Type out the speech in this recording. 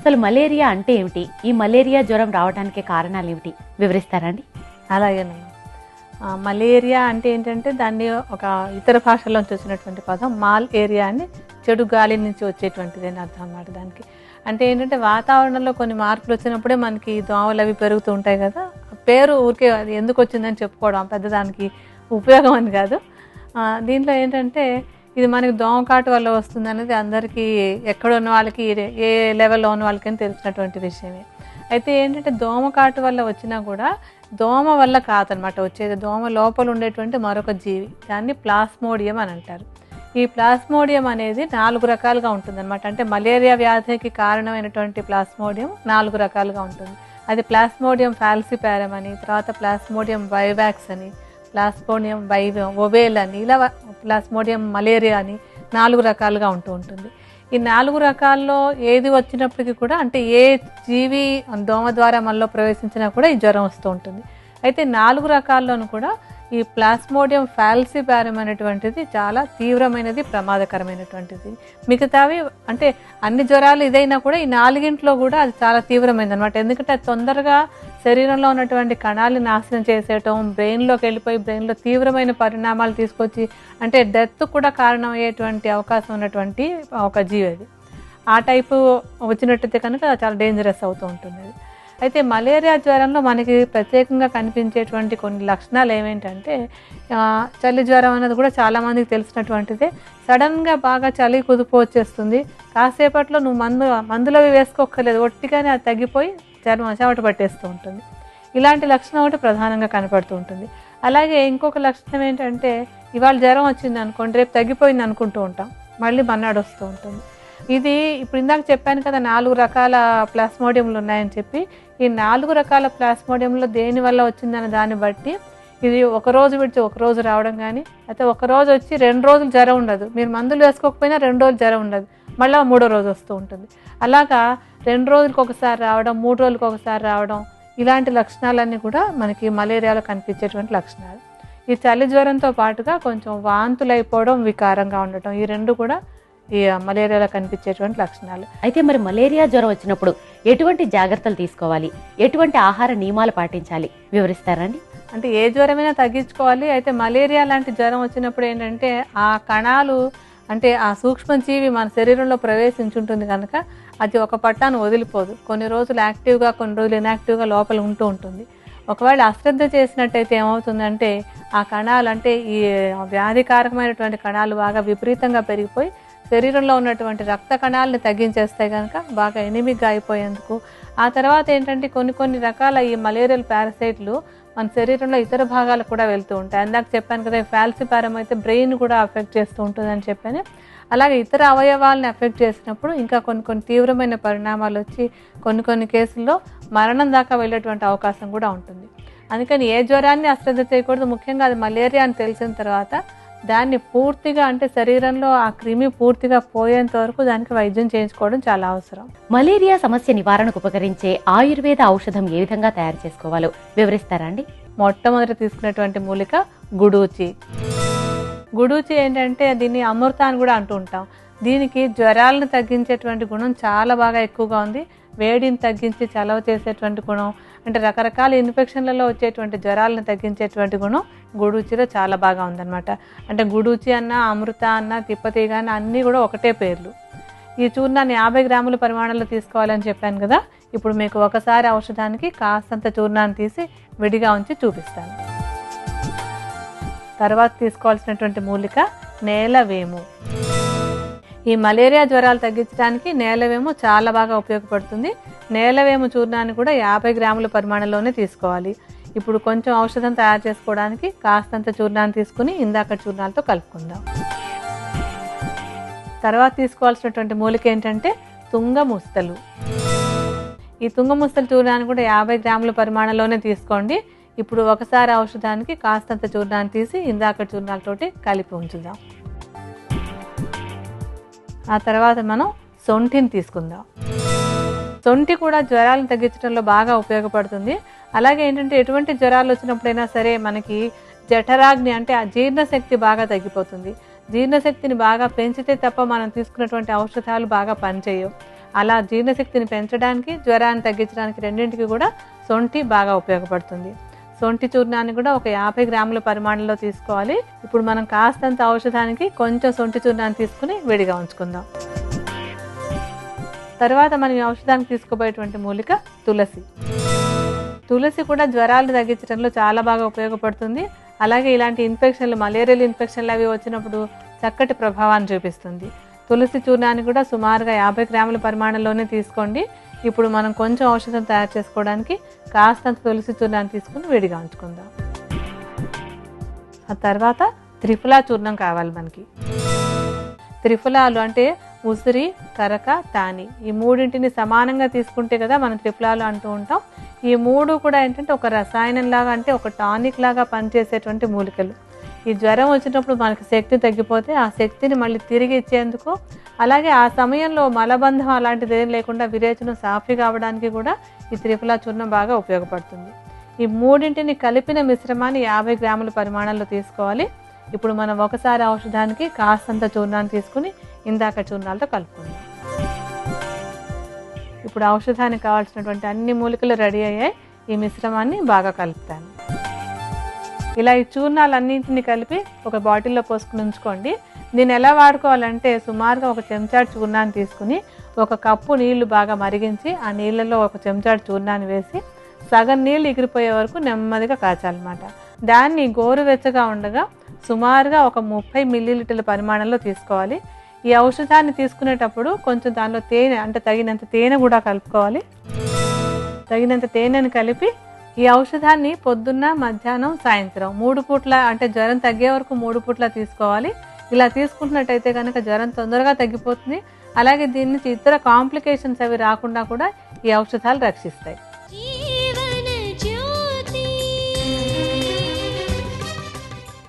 అసలు మలేరియా అంటే ఏమిటి? ఈ మలేరియా జ్వరం రావడానికి కారణాలు ఏమిటి వివరిస్తారా అండి? అలాగేనమ్మా. మలేరియా అంటే ఏంటంటే దాన్ని ఒక ఇతర భాషలోంచి వచ్చినటువంటి పదం మాల్ ఏరియా అని, చెడు గాలి నుంచి వచ్చేటువంటిది అని అర్థం అన్నమాట దానికి. అంటే ఏంటంటే వాతావరణంలో కొన్ని మార్పులు వచ్చినప్పుడే మనకి దోమలు అవి పెరుగుతూ ఉంటాయి కదా. పేరు ఊరికే అది ఎందుకు వచ్చిందని చెప్పుకోవడం పెద్ద దానికి ఉపయోగం అని కాదు. దీంట్లో ఏంటంటే ఇది మనకి దోమకాటు వల్ల వస్తుంది అనేది అందరికీ, ఎక్కడ ఉన్న వాళ్ళకి, ఏ లెవెల్లో ఉన్న వాళ్ళకని తెలిసినటువంటి విషయమే. అయితే ఏంటంటే దోమకాటు వల్ల వచ్చినా కూడా దోమ వల్ల కాదనమాట వచ్చేది. దోమ లోపల ఉండేటువంటి మరొక జీవి, దాన్ని ప్లాస్మోడియం అని అంటారు. ఈ ప్లాస్మోడియం అనేది 4 రకాలుగా ఉంటుందన్నమాట. అంటే మలేరియా వ్యాధికి కారణమైనటువంటి ప్లాస్మోడియం 4 రకాలుగా ఉంటుంది. అది ప్లాస్మోడియం ఫాల్సిపారం అని, తర్వాత ప్లాస్మోడియం వైవాక్స్ అని, ప్లాస్మోడియం ఒవేల్ అని, ఇలా ప్లాస్మోడియం మలేరియా అని 4 రకాలుగా ఉంటుంది. ఈ 4 రకాల్లో ఏది వచ్చినప్పటికీ కూడా, అంటే ఏ జీవి దోమ ద్వారా మనలో ప్రవేశించినా కూడా ఈ జ్వరం వస్తూ ఉంటుంది. అయితే 4 రకాల్లోనూ కూడా ఈ ప్లాస్మోడియం ఫాల్సిపారం అనేటువంటిది చాలా తీవ్రమైనది, ప్రమాదకరమైనటువంటిది. మిగతావి అంటే అన్ని జ్వరాలు ఇదైనా కూడా ఈ 4గింట్లో కూడా అది చాలా తీవ్రమైనది అనమాట. ఎందుకంటే అది తొందరగా శరీరంలో ఉన్నటువంటి కణాలను నాశనం చేసేయటం, బ్రెయిన్లోకి వెళ్ళిపోయి బ్రెయిన్లో తీవ్రమైన పరిణామాలు తీసుకొచ్చి అంటే డెత్ కూడా కారణమయ్యేటువంటి అవకాశం ఉన్నటువంటి ఒక జీవి అది. ఆ టైపు వచ్చినట్టయితే కనుక చాలా డేంజరస్ అవుతూ ఉంటుంది అది. అయితే మలేరియా జ్వరంలో మనకి ప్రత్యేకంగా కనిపించేటువంటి కొన్ని లక్షణాలు ఏమేంటంటే, చలి జ్వరం అనేది కూడా చాలామందికి తెలిసినటువంటిదే. సడన్గా బాగా చలి కుదుపు వచ్చేస్తుంది, కాసేపట్లో నువ్వు మందులు అవి వేసుకోక్కర్లేదు, ఒట్టిగానే అది తగ్గిపోయి చెమట పట్టేస్తూ ఉంటుంది. ఇలాంటి లక్షణం ఒకటి ప్రధానంగా కనపడుతూ ఉంటుంది. అలాగే ఇంకొక లక్షణం ఏంటంటే, ఇవాళ జ్వరం వచ్చింది అనుకోండి, రేపు తగ్గిపోయింది అనుకుంటూ ఉంటాం, మళ్ళీ మన్నాడు వస్తూ ఉంటుంది. ఇది ఇప్పుడు ఇందాక చెప్పాను కదా 4 రకాల ప్లాస్మోడియంలు ఉన్నాయని చెప్పి. ఈ 4 రకాల ప్లాస్మోడియంలో దేని వల్ల వచ్చిందన్న దాన్ని బట్టి ఇది ఒకరోజు విడిచి ఒకరోజు రావడం కానీ, అయితే ఒకరోజు వచ్చి 2 రోజులు జ్వరం ఉండదు, మీరు మందులు వేసుకోకపోయినా 2 రోజులు జ్వరం ఉండదు, మళ్ళీ 3వ రోజు వస్తూ ఉంటుంది. అలాగా 2 రోజులకు ఒకసారి రావడం, 3 రోజులకు ఒకసారి రావడం, ఇలాంటి లక్షణాలన్నీ కూడా మనకి మలేరియాలో కనిపించేటువంటి లక్షణాలు. ఈ చలి జ్వరంతో పాటుగా కొంచెం వాంతులు అయిపోవడం, వికారంగా ఉండటం, ఈ 2 కూడా ఈ మలేరియాలో కనిపించేటువంటి లక్షణాలు. అయితే మరి మలేరియా జ్వరం వచ్చినప్పుడు ఎటువంటి జాగ్రత్తలు తీసుకోవాలి, ఎటువంటి ఆహార నియమాలు పాటించాలి వివరిస్తారండి? అంటే ఏ జ్వరమైనా తగ్గించుకోవాలి. అయితే మలేరియా లాంటి జ్వరం వచ్చినప్పుడు ఏంటంటే ఆ కణాలు, అంటే ఆ సూక్ష్మజీవి మన శరీరంలో ప్రవేశించుంటుంది కనుక అది ఒక పట్టాను వదిలిపోదు. కొన్ని రోజులు యాక్టివ్గా, కొన్ని రోజులు ఇన్యాక్టివ్గా లోపల ఉంటూ ఉంటుంది. ఒకవేళ అశ్రద్ధ చేసినట్టయితే ఏమవుతుందంటే ఆ కణాలు, అంటే ఈ వ్యాధికారకమైనటువంటి కణాలు బాగా విపరీతంగా పెరిగిపోయి శరీరంలో ఉన్నటువంటి రక్త కణాలను తగ్గించేస్తాయి కనుక బాగా ఎనిమిగ్గా అయిపోయేందుకు. ఆ తర్వాత ఏంటంటే కొన్ని రకాల ఈ మలేరియల్ పారాసైట్లు మన శరీరంలో ఇతర భాగాలకు కూడా వెళ్తూ ఉంటాయి. అందాక చెప్పాను కదా, ఫాల్సిపారం అయితే బ్రెయిన్ కూడా అఫెక్ట్ చేస్తూ ఉంటుందని చెప్పాను. అలాగే ఇతర అవయవాలను ఎఫెక్ట్ చేసినప్పుడు ఇంకా కొన్ని తీవ్రమైన పరిణామాలు వచ్చి కొన్ని కేసుల్లో మరణం దాకా వెళ్ళేటువంటి అవకాశం కూడా ఉంటుంది. అందుకని ఏ జ్వరాన్ని అశ్రద్ధ చేయకూడదు. ముఖ్యంగా అది మలేరియా అని తెలిసిన తర్వాత దాన్ని పూర్తిగా, అంటే శరీరంలో ఆ క్రిమి పూర్తిగా పోయేంత వరకు దానికి వైద్యం చేయించుకోవడం చాలా అవసరం. మలేరియా సమస్య నివారణకు ఉపకరించే ఆయుర్వేద ఔషధం ఏ విధంగా తయారు చేసుకోవాలో వివరిస్తారా అండి? మొట్టమొదటి తీసుకునేటువంటి మూలిక గుడూచి. గుడూచి ఏంటంటే దీన్ని అమృత అని కూడా అంటూ ఉంటాం. దీనికి జ్వరాలను తగ్గించేటువంటి గుణం చాలా బాగా ఎక్కువగా ఉంది. వేడిని తగ్గించి చలవ చేసేటువంటి గుణం, అంటే రకరకాల ఇన్ఫెక్షన్లలో వచ్చేటువంటి జ్వరాలను తగ్గించేటువంటి గుణం గుడూచిలో చాలా బాగా ఉందన్నమాట. అంటే గుడూచి అన్న, అమృత అన్న, తిప్పతీగ అన్న అన్నీ కూడా ఒకటే పేర్లు. ఈ చూర్ణాన్ని 50 గ్రాముల పరిమాణంలో తీసుకోవాలని చెప్పాను కదా. ఇప్పుడు మీకు ఒకసారి ఔషధానికి కాస్తంత చూర్ణాన్ని తీసి విడిగా ఉంచి చూపిస్తాను. తర్వాత తీసుకోవాల్సినటువంటి మూలిక నేలవేము. ఈ మలేరియా జ్వరాలు తగ్గించడానికి నేలవేము చాలా బాగా ఉపయోగపడుతుంది. నేలవేము చూర్ణాన్ని కూడా 50 గ్రాముల పరిమాణంలోనే తీసుకోవాలి. ఇప్పుడు కొంచెం ఔషధం తయారు చేసుకోవడానికి కాస్తంత చూర్ణాన్ని తీసుకుని ఇందాక చూర్ణాలతో కలుపుకుందాం. తర్వాత తీసుకోవాల్సినటువంటి మూలిక ఏంటంటే తుంగముస్తలు. ఈ తుంగముస్తలు చూర్ణాన్ని కూడా 50 గ్రాముల పరిమాణంలోనే తీసుకోండి. ఇప్పుడు ఒకసారి ఔషధానికి కాస్తంత చూర్ణాన్ని తీసి ఇందాక చూర్ణాలతోటి కలిపి ఉంచుదాం. ఆ తర్వాత మనం సొంఠిని తీసుకుందాం. సొంఠి కూడా జ్వరాలను తగ్గించడంలో బాగా ఉపయోగపడుతుంది. అలాగే ఏంటంటే ఎటువంటి జ్వరాలు వచ్చినప్పుడైనా సరే మనకి జఠరాగ్ని, అంటే ఆ జీర్ణశక్తి బాగా తగ్గిపోతుంది. జీర్ణశక్తిని బాగా పెంచితే తప్ప మనం తీసుకున్నటువంటి ఔషధాలు బాగా పనిచేయవు. అలా జీర్ణశక్తిని పెంచడానికి, జ్వరాన్ని తగ్గించడానికి రెండింటికి కూడా సొంఠి బాగా ఉపయోగపడుతుంది. సొంఠి చూర్ణాన్ని కూడా ఒక 50 గ్రాముల పరిమాణంలో తీసుకోవాలి. ఇప్పుడు మనం కాస్తంత ఔషధానికి కొంచెం సొంఠి చూర్ణాన్ని తీసుకుని వేడిగా ఉంచుకుందాం. తర్వాత మనం ఈ ఔషధానికి తీసుకోబోయేటువంటి మూలిక తులసి. తులసి కూడా జ్వరాలు తగ్గించడంలో చాలా బాగా ఉపయోగపడుతుంది. అలాగే ఇలాంటి ఇన్ఫెక్షన్లు, మలేరియల్ ఇన్ఫెక్షన్లు అవి వచ్చినప్పుడు చక్కటి ప్రభావాన్ని చూపిస్తుంది. తులసి చూర్ణాన్ని కూడా సుమారుగా 50 గ్రాముల పరిమాణంలోనే తీసుకోండి. ఇప్పుడు మనం కొంచెం ఔషధం తయారు చేసుకోవడానికి కాస్తంత తులసి చూర్ణాన్ని తీసుకుని వేడిగా ఉంచుకుందాం. ఆ తర్వాత త్రిఫలా చూర్ణం కావాలి మనకి. త్రిఫలాలు అంటే ఉసిరి, కరక, తాని, ఈ మూడింటిని సమానంగా తీసుకుంటే కదా మనం త్రిఫలాలు అంటూ ఉంటాం. ఈ మూడు కూడా ఏంటంటే ఒక రసాయనం లాగా, అంటే ఒక టానిక్ లాగా పనిచేసేటువంటి మూలికలు. ఈ జ్వరం వచ్చినప్పుడు మనకి శక్తి తగ్గిపోతే ఆ శక్తిని మళ్ళీ తిరిగి ఇచ్చేందుకు, అలాగే ఆ సమయంలో మలబంధం అలాంటిది ఏం లేకుండా విరేచనం సాఫీ కావడానికి కూడా ఈ త్రిఫలా చూర్ణం బాగా ఉపయోగపడుతుంది. ఈ మూడింటిని కలిపిన మిశ్రమాన్ని 50 గ్రాముల పరిమాణంలో తీసుకోవాలి. ఇప్పుడు మనం ఒకసారి ఔషధానికి కాస్తంత చూర్ణాన్ని తీసుకుని ఇందాక చూర్ణాలతో కలుపుకుందాం. ఇప్పుడు ఔషధానికి కావాల్సినటువంటి అన్ని మూలికలు రెడీ అయ్యాయి. ఈ మిశ్రమాన్ని బాగా కలుపుతాను. ఇలా ఈ చూర్ణాలన్నింటినీ కలిపి ఒక బాటిల్లో పోసుకుని ఉంచుకోండి. దీన్ని ఎలా వాడుకోవాలంటే సుమారుగా ఒక చెంచాడు చూర్ణాన్ని తీసుకుని 1 కప్పు నీళ్లు బాగా మరిగించి ఆ నీళ్ళలో 1 చెంచాడు చూర్ణాన్ని వేసి సగం నీళ్ళు ఎగిరిపోయే వరకు నెమ్మదిగా కాచాలన్నమాట. దాన్ని గోరువెచ్చగా ఉండగా సుమారుగా ఒక 30 మిల్లీలీటర్ల పరిమాణంలో తీసుకోవాలి. ఈ ఔషధాన్ని తీసుకునేటప్పుడు కొంచెం దానిలో తేనె, అంటే తగినంత తేనె కూడా కలుపుకోవాలి. తగినంత తేనెని కలిపి ఈ ఔషధాన్ని పొద్దున్న, మధ్యాహ్నం, సాయంత్రం 3 పూట్ల, అంటే జ్వరం తగ్గే వరకు 3 పూట్ల తీసుకోవాలి. ఇలా తీసుకుంటున్నట్టయితే కనుక జ్వరం తొందరగా తగ్గిపోతుంది. అలాగే దీని నుంచి ఇతర కాంప్లికేషన్స్ అవి రాకుండా కూడా ఈ ఔషధాలు రక్షిస్తాయి.